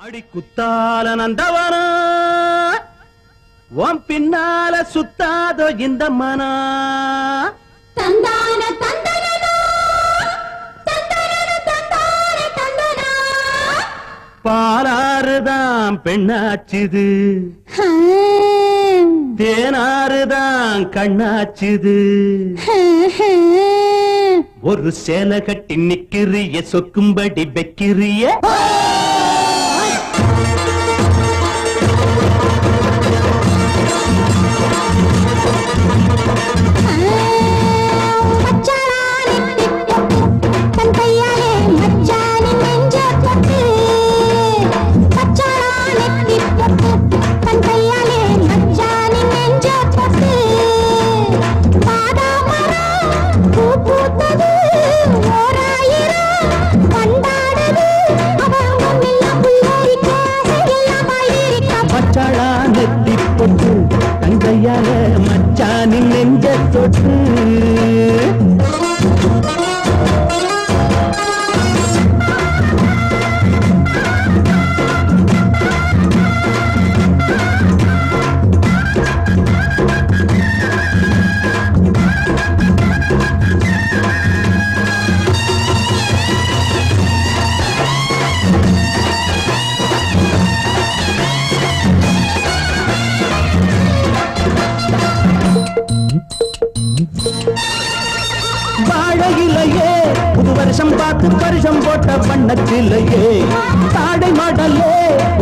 அடி குத்தால நந்தவனா உன் பின்னால சுத்தாதோ இந்த மனா தந்தான தந்தனனா தந்தனன தந்தான தந்தனா பாலாறுதான் பெண்ணாச்சுது தேனாறுதான் கண்ணாச்சுது ஒரு சேலை கட்டி நிக்கிறிய சொக்கும்படி வெக்கிறிய தங்கையால மச்சானின் நெஞ்ச தொட்டு வாழையிலையே புது வருஷம் பார்த்து பரிசம் போட்ட பண்ணத்திலையே தாடை மாடலே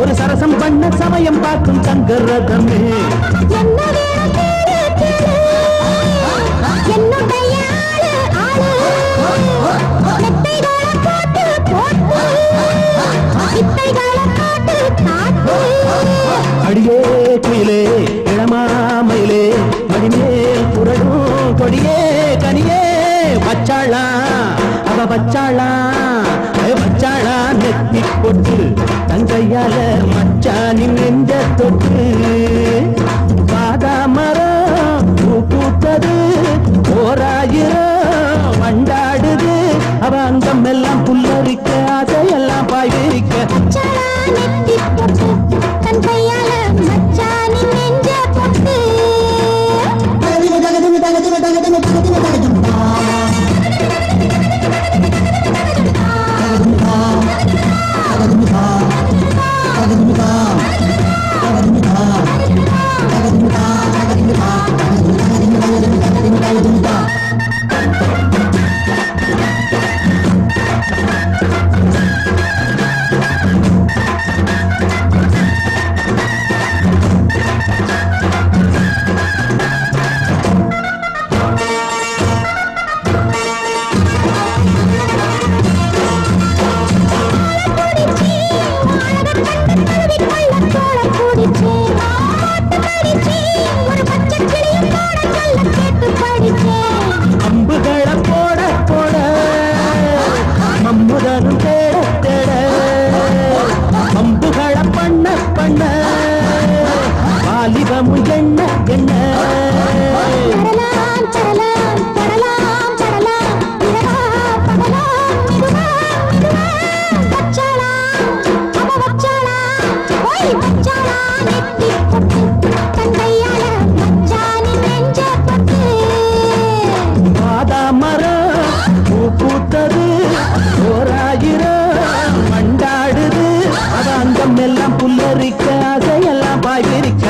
ஒரு சரசம் பண்ண சமயம் பார்க்கும் தங்கரதமே அடியே குயிலே இளமாமயிலே மடிமேல் புரடும் கொடியே கனியே பச்சாளா அவ பச்சாளா பச்சாளா நெத்தி போட்டு தங்கையால மச்சானின் நெஞ்ச தொட்டு பாதா மரம் பூ பூத்தது ஓராயிரம் வண்டாடுது அவ அங்கம் எல்லாம் புல்லரிக்க அதையெல்லாம் பாய்விரிக்க அம்புகளை போட போட மம்முதனும் தேட தேட அம்புகளை பண்ண பண்ண வாலிபமும் எண்ண எண்ண பூத்தது ஓராயிரம் மண்டாடுது அவ அங்கம் எல்லாம் புல்லரிக்க அதையெல்லாம் பாய்விரிக்க